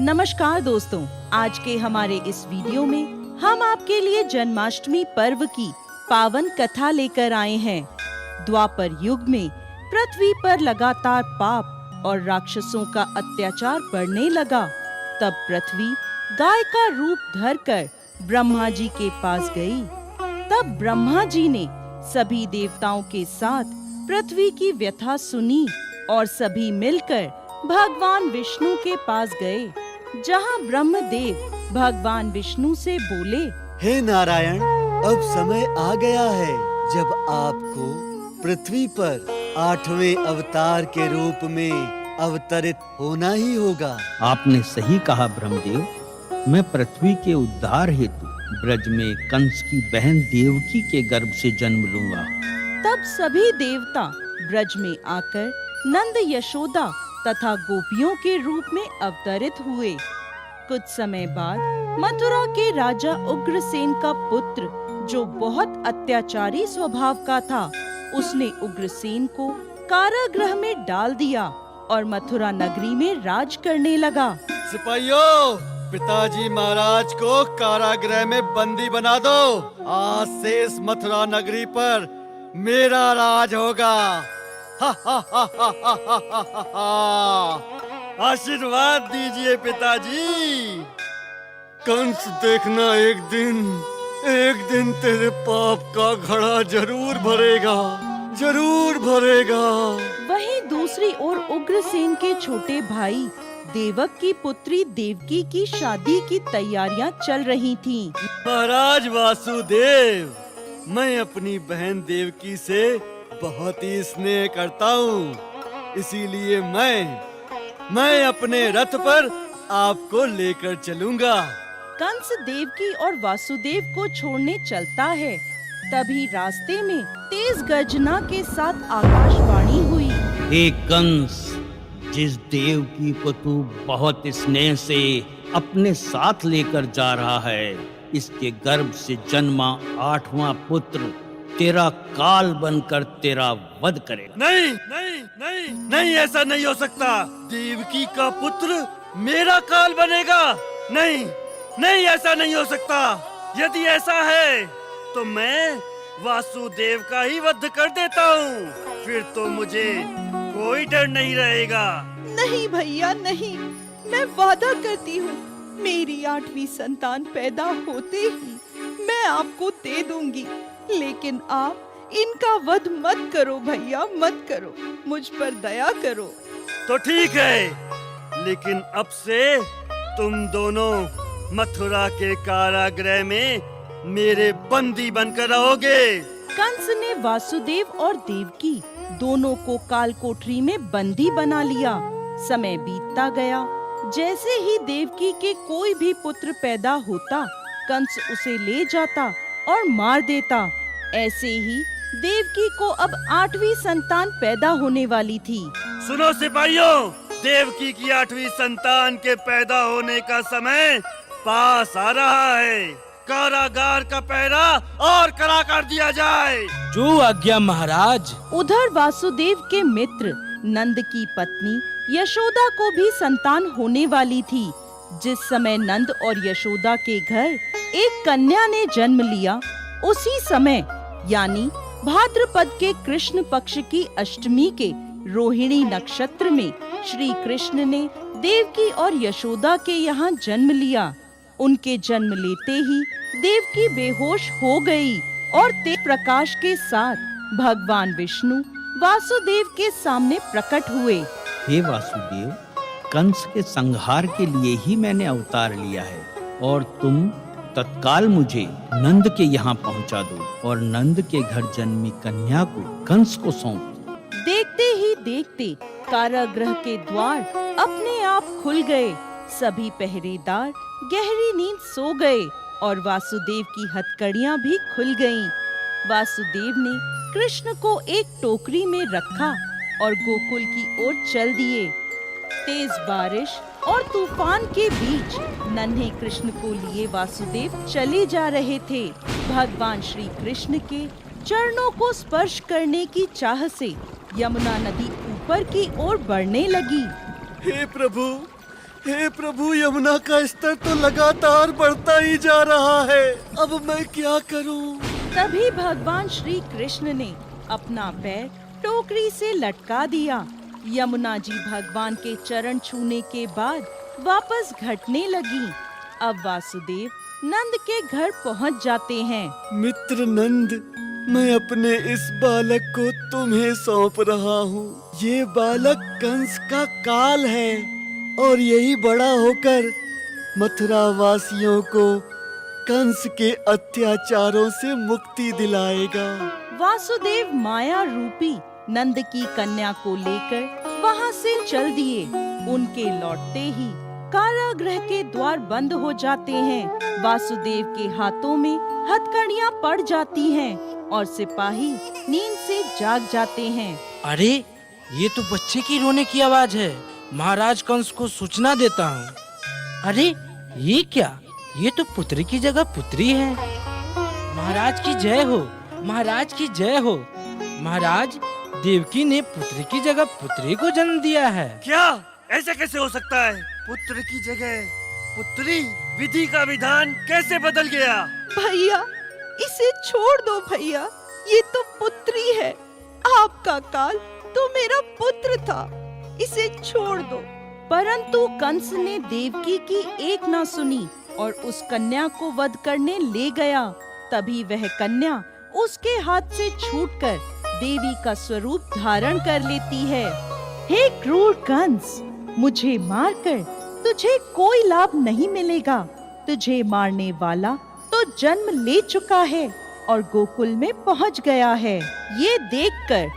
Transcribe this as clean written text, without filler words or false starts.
नमस्कार दोस्तों, आज के हमारे इस वीडियो में हम आपके लिए जन्माष्टमी पर्व की पावन कथा लेकर आए हैं। द्वापर युग में पृथ्वी पर लगातार पाप और राक्षसों का अत्याचार बढ़ने लगा। तब पृथ्वी गाय का रूप धरकर ब्रह्मा जी के पास गई। तब ब्रह्मा जी ने सभी देवताओं के साथ पृथ्वी की व्यथा सुनी और सभी मिलकर भगवान विष्णु के पास गए, जहां ब्रह्मदेव भगवान विष्णु से बोले, हे नारायण, अब समय आ गया है जब आपको पृथ्वी पर 8वें अवतार के रूप में अवतरित होना ही होगा। आपने सही कहा ब्रह्मदेव, मैं पृथ्वी के उद्धार हेतु ब्रज में कंस की बहन देवकी के गर्भ से जन्म लूंगा। तब सभी देवता ब्रज में आकर नंद यशोदा तथा गोपियों के रूप में अवतरित हुए। कुछ समय बाद मथुरा के राजा उग्रसेन का पुत्र, जो बहुत अत्याचारी स्वभाव का था, उसने उग्रसेन को कारागृह में डाल दिया और मथुरा नगरी में राज करने लगा। सिपाहियों, पिताजी महाराज को कारागृह में बंदी बना दो। आज से इस मथुरा नगरी पर मेरा राज होगा। आशीर्वाद दीजिए पिताजी। कंस, देखना एक दिन तेरे पाप का घड़ा जरूर भरेगा, जरूर भरेगा। वहीं दूसरी ओर उग्रसेन के छोटे भाई देवक की पुत्री देवकी की शादी की तैयारियां चल रही थीं। महाराज वासुदेव, मैं अपनी बहन देवकी से बहुत ही स्नेह करता हूँ, इसीलिए मैं अपने रथ पर आपको लेकर चलूंगा। कंस देवकी और वासुदेव को छोड़ने चलता है। तभी रास्ते में तेज गर्जना के साथ आकाशवाणी हुई। हे कंस, जिस देवकी को तू बहुत स्नेह से अपने साथ लेकर जा रहा है, इसके गर्भ से जन्मा 8वां पुत्र तेरा काल बनकर तेरा वध करेगा। नहीं नहीं नहीं नहीं, ऐसा नहीं हो सकता। देवकी का पुत्र मेरा काल बनेगा? नहीं नहीं, ऐसा नहीं हो सकता। यदि ऐसा है तो मैं वासुदेव का ही वध कर देता हूँ, फिर तो मुझे कोई डर नहीं रहेगा। नहीं भैया नहीं, मैं वादा करती हूँ, मेरी 8वीं संतान पैदा होते ही मैं आपको दे दूंगी, लेकिन आप इनका वध मत करो भैया, मत करो, मुझ पर दया करो। तो ठीक है, लेकिन अब से तुम दोनों मथुरा के कारागृह में मेरे बंदी बनकर रहोगे। कंस ने वासुदेव और देवकी दोनों को काल कोठरी में बंदी बना लिया। समय बीतता गया। जैसे ही देवकी के कोई भी पुत्र पैदा होता, कंस उसे ले जाता और मार देता। ऐसे ही देवकी को अब 8वीं संतान पैदा होने वाली थी। सुनो सिपाहियों, देवकी की 8वीं संतान के पैदा होने का समय पास आ रहा है। कारागार का पहरा और कड़ा कर दिया जाए। जो आज्ञा महाराज। उधर वासुदेव के मित्र नंद की पत्नी यशोदा को भी संतान होने वाली थी। जिस समय नंद और यशोदा के घर एक कन्या ने जन्म लिया, उसी समय यानी भाद्रपद के कृष्ण पक्ष की अष्टमी के रोहिणी नक्षत्र में श्री कृष्ण ने देवकी और यशोदा के यहाँ जन्म लिया। उनके जन्म लेते ही देवकी बेहोश हो गई और तेज प्रकाश के साथ भगवान विष्णु वासुदेव के सामने प्रकट हुए। हे वासुदेव, कंस के संहार के लिए ही मैंने अवतार लिया है और तुम तत्काल मुझे नंद के यहाँ पहुँचा दो और नंद के घर जन्मी कन्या को कंस को सौंप दो। देखते ही देखते कारागृह के द्वार अपने आप खुल गए। सभी पहरेदार गहरी नींद सो गए और वासुदेव की हथकड़ियां भी खुल गईं। वासुदेव ने कृष्ण को एक टोकरी में रखा और गोकुल की ओर चल दिए। तेज बारिश और तूफान के बीच नन्हे कृष्ण को लिए वासुदेव चले जा रहे थे। भगवान श्री कृष्ण के चरणों को स्पर्श करने की चाह से यमुना नदी ऊपर की ओर बढ़ने लगी। हे प्रभु, हे प्रभु, यमुना का स्तर तो लगातार बढ़ता ही जा रहा है। अब मैं क्या करूं? तभी भगवान श्री कृष्ण ने अपना पैर टोकरी से लटका दिया। यमुना जी भगवान के चरण छूने के बाद वापस घटने लगी। अब वासुदेव नंद के घर पहुंच जाते हैं। मित्र नंद, मैं अपने इस बालक को तुम्हें सौंप रहा हूँ। ये बालक कंस का काल है और यही बड़ा होकर मथुरा वासियों को कंस के अत्याचारों से मुक्ति दिलाएगा। वासुदेव माया रूपी नंद की कन्या को लेकर वहाँ से चल दिए। उनके लौटते ही कारागृह के द्वार बंद हो जाते हैं। वासुदेव के हाथों में हथकड़ियाँ पड़ जाती हैं और सिपाही नींद से जाग जाते हैं। अरे ये तो बच्चे की रोने की आवाज है। महाराज कंस को सूचना देता हूँ। अरे ये क्या? ये तो पुत्री की जगह पुत्री है। महाराज की जय हो, महाराज की जय हो। महाराज, देवकी ने पुत्री की जगह पुत्री को जन्म दिया है। क्या? ऐसा कैसे हो सकता है? पुत्र की जगह पुत्री? विधि का विधान कैसे बदल गया? भैया, इसे छोड़ दो भैया, ये तो पुत्री है। आपका काल तो मेरा पुत्र था, इसे छोड़ दो। परंतु कंस ने देवकी की एक ना सुनी और उस कन्या को वध करने ले गया। तभी वह कन्या उसके हाथ से छूटकर देवी का स्वरूप धारण कर लेती है। हे क्रूर कंस, मुझे मारकर तुझे कोई लाभ नहीं मिलेगा। तुझे मारने वाला तो जन्म ले चुका है और गोकुल में पहुंच गया है। ये देखकर